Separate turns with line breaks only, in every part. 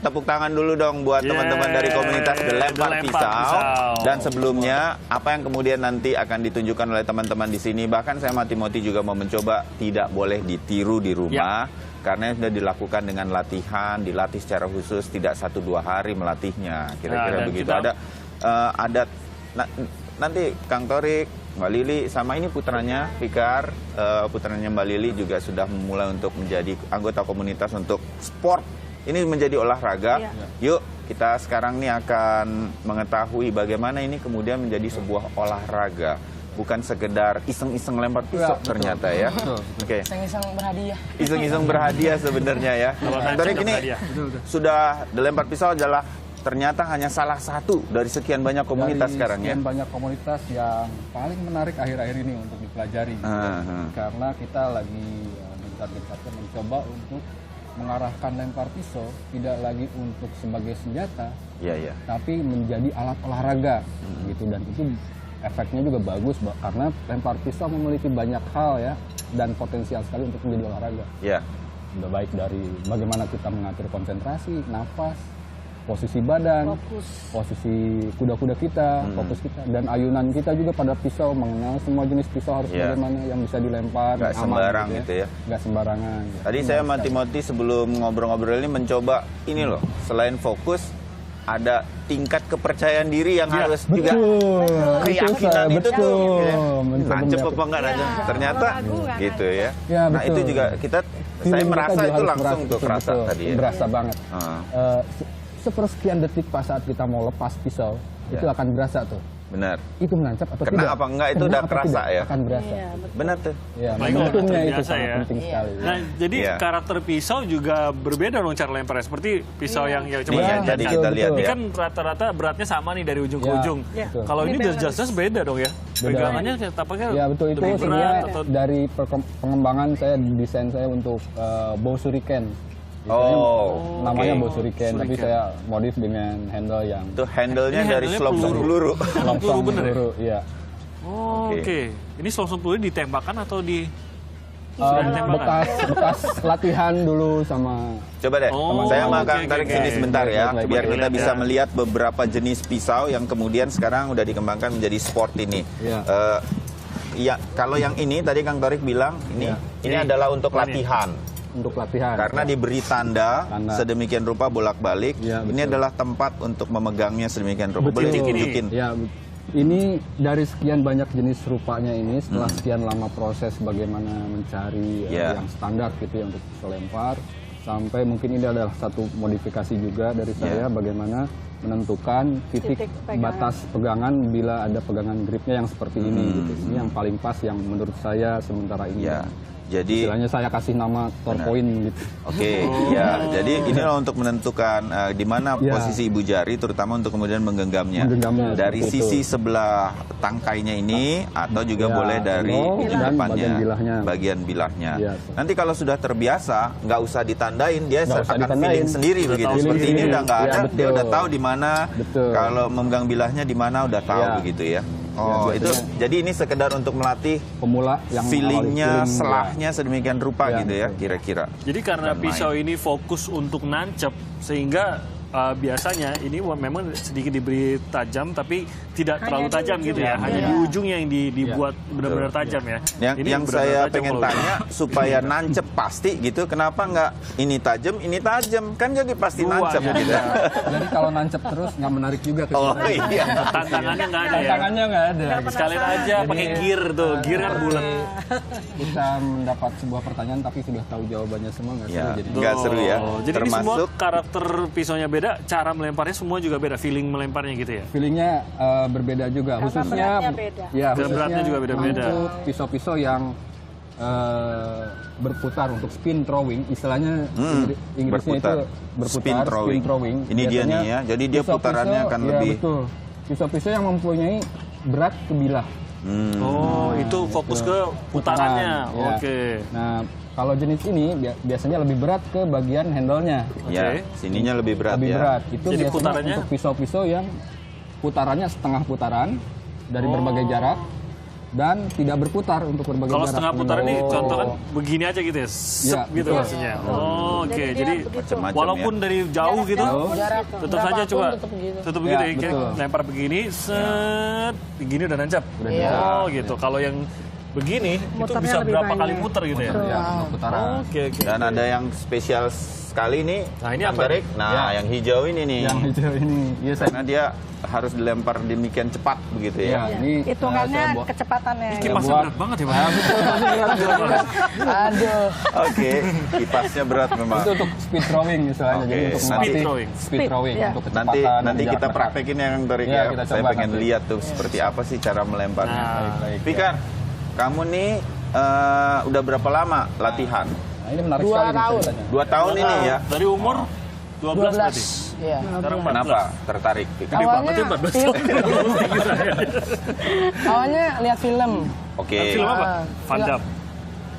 Tepuk tangan dulu dong buat teman-teman dari komunitas Lempar Pisau. Dan sebelumnya, apa yang kemudian nanti akan ditunjukkan oleh teman-teman di sini. Bahkan saya sama Timothy juga mau mencoba tidak boleh ditiru di rumah. Karena sudah dilakukan dengan latihan, dilatih secara khusus, tidak 1-2 hari melatihnya. Kira-kira begitu. Ada nanti Kang Torik, Mbak Lili, sama ini putranya, Fikar, putranya Mbak Lili juga sudah memulai untuk menjadi anggota komunitas untuk sport. Ini menjadi olahraga. Yuk, kita sekarang nih akan mengetahui bagaimana ini kemudian menjadi sebuah olahraga. Bukan sekedar iseng-iseng lempar pisau ternyata ya. Oke.
Iseng-iseng berhadiah.
Iseng-iseng berhadiah sebenarnya ya. Torik, ini sudah lempar pisau adalah ternyata hanya salah satu dari sekian banyak komunitas sekarang ya.
Sekian banyak komunitas yang paling menarik akhir-akhir ini untuk dipelajari. Karena kita lagi gencar-gencarnya mencoba untuk mengarahkan lempar pisau tidak lagi untuk sebagai senjata, tapi menjadi alat olahraga gitu. Dan itu efeknya juga bagus karena lempar pisau memiliki banyak hal ya dan potensial sekali untuk menjadi olahraga. Udah baik dari bagaimana kita mengatur konsentrasi, nafas, posisi badan, posisi kuda-kuda kita, fokus kita, dan ayunan kita juga pada pisau, mengenal semua jenis pisau harus bagaimana yang bisa dilempar.
Nggak sembarang gitu ya.
Nggak sembarangan.
Tadi saya sama Timothy sebelum ngobrol-ngobrol ini mencoba ini loh, selain fokus, ada tingkat kepercayaan diri yang harus juga keyakinan itu tuh. Nancep apa enggak nancep? Ternyata gitu ya. Nah itu juga saya merasa itu langsung tuh kerasa tadi ya.
Berasa banget. Sepersekian detik pas saat kita mau lepas pisau, itu akan berasa tuh.
Benar.
Itu menancap atau
tidak? Kena apa enggak itu udah kerasa ya?
Akan berasa.
Benar tuh.
Ya, momentumnya itu sangat penting sekali.
Nah, jadi karakter pisau juga berbeda dong cara lemparnya. Seperti pisau yang coba
jadi kita lihat
ini
ya.
kan rata-rata beratnya sama nih dari ujung ke ujung. Kalau ini jelas-jelas beda dong ya. Pegangannya tampaknya
ya betul, itu sebenarnya dari pengembangan saya, desain saya untuk bow shuriken. Namanya bow shuriken, tapi saya modif dengan handle yang
itu handle-nya dari selongsong peluru.
Selongsong peluru, iya.
Oke. Ini selongsong peluru ditembakkan atau di
bekas latihan dulu sama.
Coba deh, saya mau tarik sini sebentar ya, biar kita bisa melihat beberapa jenis pisau yang kemudian sekarang udah dikembangkan menjadi sport ini. Ya, kalau yang ini tadi Kang Torik bilang ini adalah untuk latihan.
Untuk latihan.
Karena diberi tanda sedemikian rupa bolak-balik. Ini adalah tempat untuk memegangnya sedemikian rupa. Boleh ditunjukin?
Ya, ini dari sekian banyak jenis rupanya ini, setelah sekian lama proses bagaimana mencari yang standar gitu ya untuk pisau lempar, sampai mungkin ini adalah satu modifikasi juga dari saya bagaimana menentukan titik batas pegangan bila ada pegangan gripnya yang seperti ini gitu. Ini yang paling pas yang menurut saya sementara ini. Jadi istilahnya saya kasih nama torpoint gitu.
Jadi inilah untuk menentukan di mana posisi ibu jari, terutama untuk kemudian menggenggamnya. Dari sisi sebelah tangkainya ini, atau juga boleh dari depannya, bagian bilahnya. Nanti kalau sudah terbiasa, nggak usah ditandain, dia akan feeling sendiri begitu. Seperti ini udah nggak ada, dia udah tahu di mana. Kalau memegang bilahnya di mana udah tahu begitu ya. Itu jadi ini sekedar untuk melatih
pemula yang
feelingnya, selahnya sedemikian rupa gitu ya kira-kira.
Jadi karena pisau ini fokus untuk nancep sehingga biasanya ini memang sedikit diberi tajam tapi tidak terlalu tajam gitu ya. Hanya di ujung yang dibuat benar-benar tajam ya.
Yang saya pengen tanya supaya nancep pasti gitu, kenapa nggak ini tajam kan jadi pasti nancep gitu.
Jadi kalau nancep terus nggak menarik juga.
Tantangannya nggak ada ya.
Tantangannya nggak ada.
Sekalian aja pakai gear tuh, gear kan bulat.
Kita mendapat sebuah pertanyaan tapi sudah tahu jawabannya semua nggak seru. Jadi
nggak seru ya.
Jadi ini semua karakter pisaunya beda. Cara melemparnya semua juga beda, feeling melemparnya gitu ya?
Feelingnya berbeda juga, khususnya
beratnya juga beda-beda.
Untuk pisau-pisau yang berputar untuk spin throwing, istilahnya Inggrisnya itu berputar, spin throwing.
Ini dia nih ya, jadi dia putarannya akan lebih.
Betul. Pisau-pisau yang mempunyai berat ke bilah.
Itu fokus ke putarannya.
Nah, kalau jenis ini biasanya lebih berat ke bagian handle-nya.
Sininya lebih berat.
Lebih berat. Itu
jadi
biasanya
putarannya
untuk pisau-pisau yang putarannya setengah putaran dari berbagai jarak. dan tidak berputar untuk berbagai
Kalau
jarak.
setengah putar ini
Oh.
contoh kan begini aja gitu ya,
Ya,
gitu
betul.
maksudnya. Oh, oke, jadi
Macam-macam
walaupun
ya.
dari jauh gitu,
Jarak
tetap saja
berapapun
coba
tetap gitu.
tutup begitu
Ya,
ya, kayak
betul.
lempar begini, set, begini udah nancap.
Udah
Iya.
Oh gitu. Kalau yang begini itu
Muternya
bisa
lebih
berapa kali
banyak.
muter gitu ya?
Ya, untuk putaran.
Oke, oke.
Dan ada yang spesial sekali nih.
Nah, ini
Kang
apa?
Torik. Nah,
Ya.
yang hijau ini nih.
Yang hijau ini, iya saya.
Karena dia harus dilempar demikian cepat begitu ya.
Ya, ini
Hitungannya
saya buat-
kecepatannya.
Kipasnya
buat-
berat banget ya, Pak.
Aduh.
Oke, kipasnya berat memang.
Itu untuk speed throwing misalnya,
Oke,
jadi untuk
nanti-
melatih
Speed throwing.
speed throwing
ya.
untuk kecepatan.
Nanti
dan
kita
jarak dekat.
praktekin ya Kang Torik
Ya,
ya.
kita
Saya
coba
pengen
nanti.
lihat tuh seperti apa sih cara melemparnya.
Nah,
Baik,
Fikar, kamu nih udah berapa lama latihan?
Nah, ini menarik
2
sekali nih
tahun.
ceritanya.
2 tahun ini ya.
Dari umur 12 berarti.
12. Iya.
Sekarang 14.
Kenapa tertarik Fikar?
Gede banget
Awalnya
ya 14 tahun.
Awalnya lihat film.
Oke.
Film apa?
Ah,
Van Damme.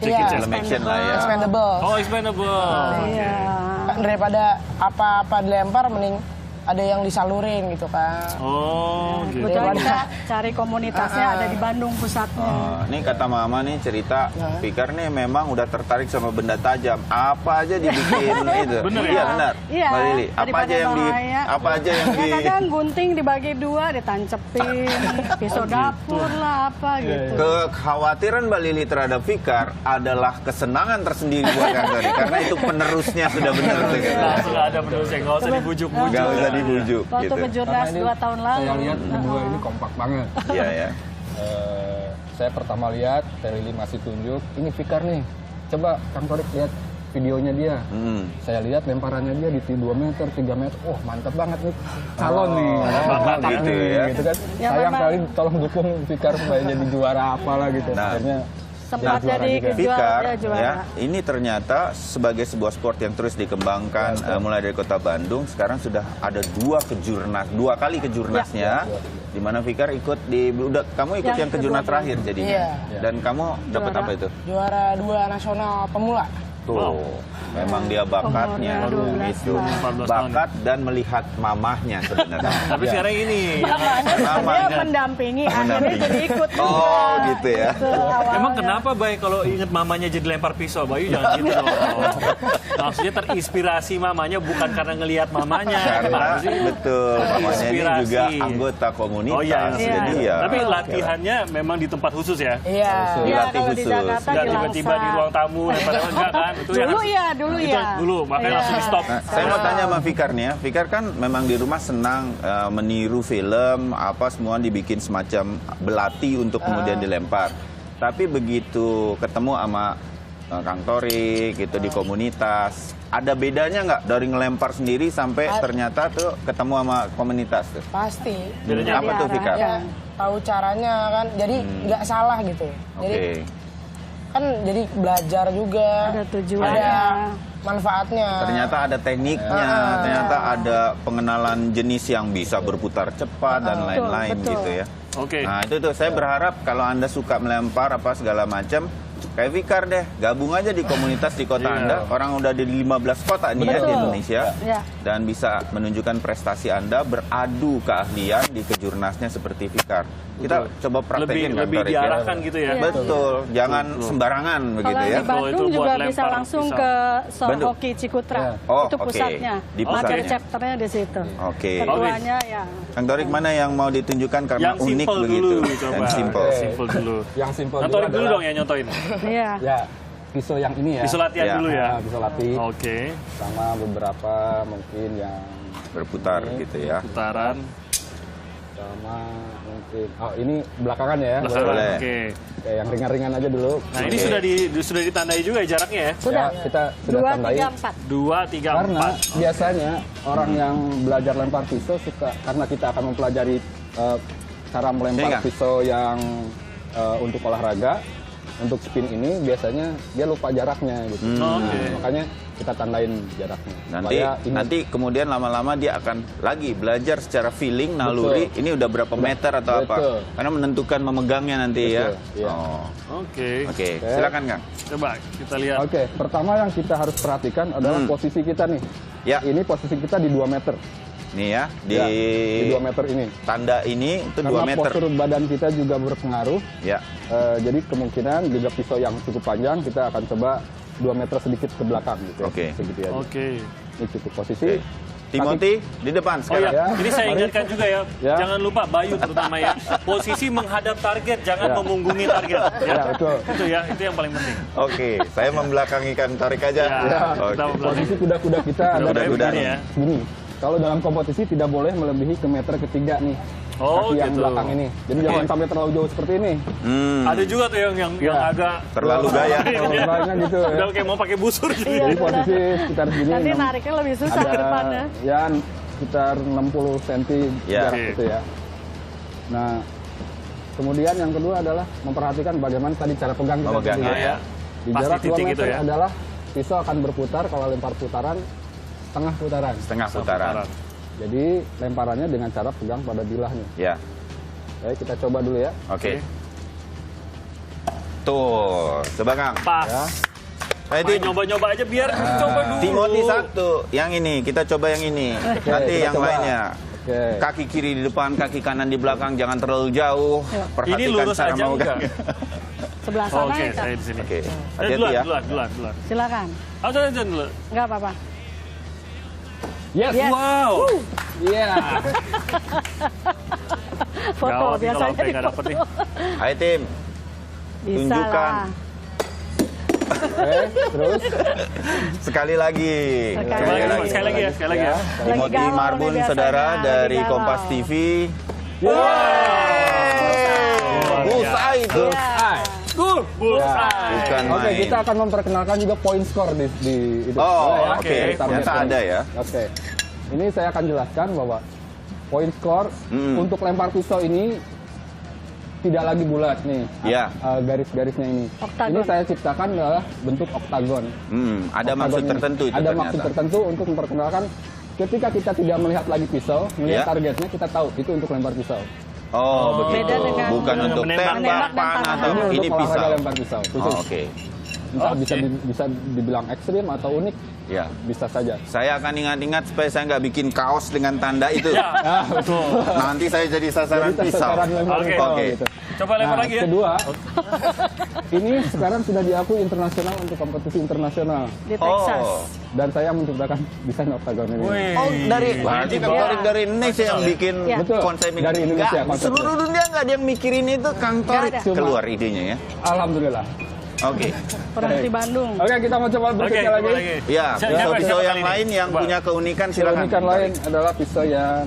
Iya.
Film action lah ya.
Expendable.
Oh, Expendable.
Iya.
Kan daripada apa-apa dilempar mending ada yang disalurin gitu kan.
Oh, gitu.
Kebetulan kita cari komunitasnya ada di Bandung pusatnya.
Ini kata Mama nih cerita, Fikar nih memang udah tertarik sama benda tajam. Apa aja dibikin itu.
Bener ya?
Iya benar.
Iya.
Mbak Lili, apa
Daripada
aja yang
bahaya.
apa aja yang
Ya kadang gunting dibagi 2, ditancepin, pisau dapur lah apa gitu.
Kekhawatiran Mbak Lili terhadap Fikar adalah kesenangan tersendiri buat Kang Torik karena itu penerusnya sudah benar tuh gitu.
Langsung ada penerusnya, nggak usah dibujuk-bujuk.
Nggak usah dibujuk
Waktu
gitu.
ke Jurnas
Karena ini
2 tahun lalu.
Saya lihat berdua ini kompak banget.
Iya ya.
Saya pertama lihat, Teh Lili masih tunjuk, ini Fikar nih. Coba Kang Torik lihat videonya dia. Saya lihat lemparannya dia di 2 meter, 3 meter. Oh, mantap banget nih. Calon nih.
bakat gitu ya.
Gitu kan.
Ya,
Sayang
memang.
kali tolong dukung Fikar supaya jadi juara apalah gitu.
Nah.
Akhirnya
Sempat
juara
jadi
juga.
Fikar
ya, juara.
ya, ini ternyata sebagai sebuah sport yang terus dikembangkan mulai dari Kota Bandung, sekarang sudah ada 2 kali kejurnasnya, di mana Fikar ikut kamu ikut
Yang
yang kejurnas
kedua.
terakhir jadinya.
Iya.
Dan kamu dapat
Juara.
apa itu?
Juara 2 nasional pemula.
Tuh, memang dia bakatnya
Umurnya 12
itu
tahun.
bakat dan melihat mamahnya sebenarnya.
Tapi sekarang ini,
Mamanya dia
Mamanya.
mendampingi, akhirnya jadi ikut juga.
Oh, gitu ya.
awalnya.
emang kenapa Bay kalau inget mamanya jadi lempar pisau? Bayu jangan gitu dong. Maksudnya terinspirasi mamanya bukan karena ngelihat mamanya.
Karena
Gimana sih?
betul, mamanya ini
Inspirasi.
juga anggota komunitas.
Oh iya,
iya.
Jadi ya.
Tapi latihannya memang di tempat khusus ya?
Iya.
Dilatih
Iya, kalau di
khusus.
Jakarta
Nggak
di
tiba-tiba di
Langsa.
ruang tamu, enggak kan? Itu yang
Dulu
harus-
iya, dulu
itu
iya.
dulu, makanya
Iya.
langsung di stop.
Nah, saya mau tanya sama Fikar nih ya. Fikar kan memang di rumah senang meniru film, apa semua dibikin semacam belati untuk kemudian dilempar. Tapi begitu ketemu sama Kang Torik gitu di komunitas, ada bedanya nggak dari ngelempar sendiri sampai ternyata tuh ketemu sama komunitas tuh?
Pasti.
Bedanya
Apa tuh Fikar?
Ya, tahu caranya kan. Jadi nggak salah gitu. Jadi
Oke.
kan jadi belajar juga.
Ada tujuannya.
Ada manfaatnya.
Ternyata ada tekniknya, ternyata ada pengenalan jenis yang bisa berputar cepat dan lain-lain
betul.
gitu ya.
Oke.
Nah itu tuh saya berharap kalau Anda suka melempar apa segala macam, kayak Fikar deh, gabung aja di komunitas di kota
Iya.
Anda. Orang udah di 15 kota nih ya di
Betul.
Indonesia.
Ya.
Dan bisa menunjukkan prestasi Anda, beradu keahlian di kejurnasnya seperti Fikar. Kita coba praktekin Kang
lebih
Torik ya.
diarahkan gitu ya.
Iya.
Betul, jangan sembarangan begitu
Kalau
ya.
di Bandung
Itu buat
juga bisa
lempar
langsung
pisau.
ke Sor
Bandung.
Hoki Cikutra.
Oh,
itu
oke.
pusatnya.
Di pusatnya.
Ada chapternya di situ.
Oke.
Ketuanya ya.
Kang Torik mana yang mau ditunjukkan karena
Yang
unik
simple
begitu?
dulu coba.
Yang simple.
Simple dulu.
Yang simpel
Nah, Torik dulu dong yang nyontoin.
Iya.
Ya, pisau yang ini ya.
Bisa latihan
Ya.
dulu ya.
Nah, bisa latih
Oke.
sama beberapa mungkin yang
Berputar gitu ya.
Putaran.
sama mungkin ini belakangan ya.
Belakangan.
Boleh.
Oke.
Kayak yang ringan-ringan aja dulu.
Nah, ini
Oke.
sudah ditandai juga ya jaraknya ya?
Sudah.
Ya, kita sudah
2,
tandai.
3, 4.
2, 3,
Karena
4.
biasanya orang yang belajar lempar pisau suka, karena kita akan mempelajari cara melempar
Sehingga?
pisau yang untuk olahraga, untuk spin ini biasanya dia lupa jaraknya gitu.
Oh,
Nah,
oke.
makanya kita tandain jaraknya.
Nanti
Supaya ini-
nanti kemudian lama-lama dia akan lagi belajar secara feeling naluri. Ini udah berapa meter atau apa?
Betul.
Karena menentukan memegangnya nanti ya.
Betul, iya.
Oh,
Oke.
oke. Silakan Kang.
Coba kita lihat.
Oke, pertama yang kita harus perhatikan adalah posisi kita nih.
Ya.
Ini posisi kita di 2 meter.
Nih ya, di,
Ya, di 2 meter ini.
tanda ini itu 2
Karena
meter.
postur badan kita juga berpengaruh.
Ya.
Jadi kemungkinan juga pisau yang cukup panjang kita akan coba 2 meter sedikit ke belakang gitu.
Oke.
Segitu aja.
Oke.
Ini cukup posisi.
Oke. Timothy di depan
Oh ya,
sekarang.
Ya.
ini saya
Mari.
ingatkan juga ya,
Ya.
jangan lupa Bayu terutama ya, posisi menghadap target, jangan
Ya.
memunggungi target.
Ya, betul.
Itu ya, itu yang paling penting.
Oke, saya membelakangikan tarik aja.
Ya.
Oke.
Kita
Posisi kuda-kuda kita ada
Kuda-kuda
begini
nih.
ya.
gini. Kalau dalam kompetisi tidak boleh melebihi ke meter ketiga nih.
Oh,
kaki yang
gitu.
belakang ini. Jadi jangan sampai terlalu jauh seperti ini.
Ada juga tuh yang
Ya.
agak
Terlalu gaya.
Kayaknya gitu ya.
udah kayak mau pakai busur.
Iya,
Jadi
benar.
posisi sekitar segini.
Nanti
enam-
nariknya lebih susah ke depannya.
ya sekitar 60 cm
Ya.
jarak
Oke.
itu ya. Nah, kemudian yang kedua adalah memperhatikan bagaimana tadi cara pegang kita.
Memegangnya,
tadi
ya.
Di
Pas
jarak
di
2
titik
meter
itu ya.
adalah pisau akan berputar kalau lempar putaran setengah putaran.
Setengah putaran.
Jadi lemparannya dengan cara pegang pada bilahnya.
Ya.
Oke, kita coba dulu ya.
Oke. Tuh, sebagang.
Pas.
Ya.
Nah,
Main nyoba-nyoba aja biar coba dulu.
Timothy 1, yang ini kita coba yang ini.
Oke,
Nanti
kita
yang
coba.
lainnya.
Oke.
Kaki kiri di depan, kaki kanan di belakang, jangan terlalu jauh. Perhatikan
Ini lurus
cara
aja
memegang.
Sebelah
Oh,
sana
Oke,
ya, Kak?
saya di sini.
Oke,
Eh,
hati-hati
duluan,
ya.
duluan.
Silakan.
Oh, jangan dulu.
Enggak apa-apa.
Yes.
Yes.
Wow.
Iya.
Foto
Gawat nih kalau
biasanya
sampai nggak dapet nih.
Hai tim,
Bisa
tunjukkan.
lah.
Oke, terus
sekali lagi.
Sekali lagi.
Sekali lagi ya, sekali lagi ya.
Lagi
Timothy
galau nih
Marbun,
biasanya,
saudara
lagi
dari
galau.
Kompas TV.
Luar
Bullseye itu.
Ya.
Bullseye.
Bukan
Oke,
main.
kita akan memperkenalkan juga point score di itu.
Oh,
Boleh ya?
oke.
Target
Ternyata
point.
ada ya.
Oke. Ini saya akan jelaskan bahwa point score untuk lempar pisau ini tidak lagi bulat nih.
Ya.
Garis-garisnya ini.
Oktagon.
Ini saya ciptakan adalah bentuk oktagon.
Ada maksud
Oktagon ini.
tertentu itu
Ada
ternyata.
maksud tertentu untuk memperkenalkan ketika kita tidak melihat lagi pisau, melihat
Ya.
targetnya kita tahu itu untuk lempar pisau.
Oh, begitu.
Beda dengan
Bukan untuk
menembak.
tembak,
Menembak dan
panah
panah.
atau
Ini
ini
untuk olahraga
pisau.
lempar pisau.
Oh,
Khusus.
oke.
Entah
Oke.
bisa dibilang ekstrim atau unik,
Ya.
bisa saja.
Saya akan ingat-ingat supaya saya nggak bikin kaos dengan tanda itu.
Ya.
Ah, betul.
Nanti saya jadi sasaran
Jadi
pisau.
sasaran lempar
Oke.
pisau
Oke.
gitu.
Coba lempar
Nah,
lagi ya.
kedua, ini sekarang sudah diakui internasional untuk kompetisi internasional.
Di Texas.
Oh.
Dan saya menciptakan desain oktagon ini.
Wih.
Oh, dari
Berarti
Kang
bawa-
Torik dari Indonesia yang bikin
Ya.
Betul.
konsep ini.
Dari Indonesia
Nggak,
konsepnya.
seluruh dunia nggak ada yang mikirin itu, Kang Torik
ada.
keluar idenya ya.
Alhamdulillah.
Oke.
Pernah di Bandung.
Oke, kita mau coba
Oke,
berikutnya
coba
lagi.
lagi.
Ya,
Siapa-
pisau-pisau
siapa
yang
kali ini?
lain yang
Coba.
punya keunikan silakan.
Keunikan
Kang
lain
Torik.
adalah pisau yang...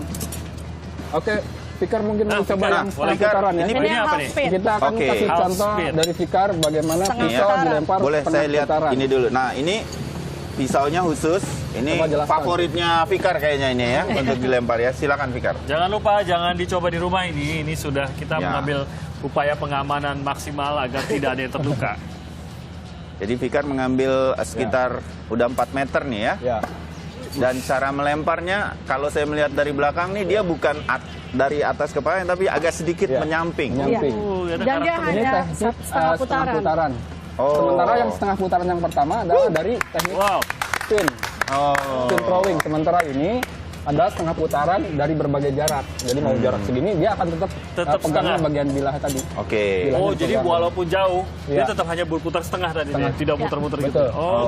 Oke, Fikar mungkin mau coba
Fikar.
yang setengah
Fikar,
putaran ya.
ini
Ini
Ini
yang
apa
half
nih?
speed.
Kita akan
Oke.
kasih
Half
contoh
speed.
dari Fikar bagaimana
Setengah
pisau
putaran.
dilempar
Boleh
setengah
saya lihat
putaran.
ini dulu. Nah, ini pisaunya khusus. Ini
Coba jelaskan.
favoritnya Fikar kayaknya ini ya untuk dilempar ya. Silakan Fikar.
Jangan lupa, jangan dicoba di rumah ini. Ini sudah kita
Ya.
mengambil upaya pengamanan maksimal agar tidak ada yang terluka.
Jadi Fikar mengambil sekitar udah 4 meter nih ya.
Ya.
Dan cara melemparnya kalau saya melihat dari belakang nih dia bukan dari atas ke bawah tapi agak sedikit
Ya.
menyamping.
Menyamping.
Ada
Dan dia
karakter.
Ini
hanya
teknik
setengah putaran.
Oh.
Sementara yang setengah putaran yang pertama adalah dari teknik
Wow.
spin.
Oh.
Spin throwing. Sementara ini adalah setengah putaran dari berbagai jarak. Jadi mau jarak segini dia akan tetap
Tetap
pegangnya
setengah.
bagian bilah tadi.
Oke.
Bilahnya
Oh, jadi
dipegang.
walaupun jauh, dia
Iya.
tetap hanya berputar setengah tadi,
Setengah.
tidak muter-muter gitu.
Betul.
Oh.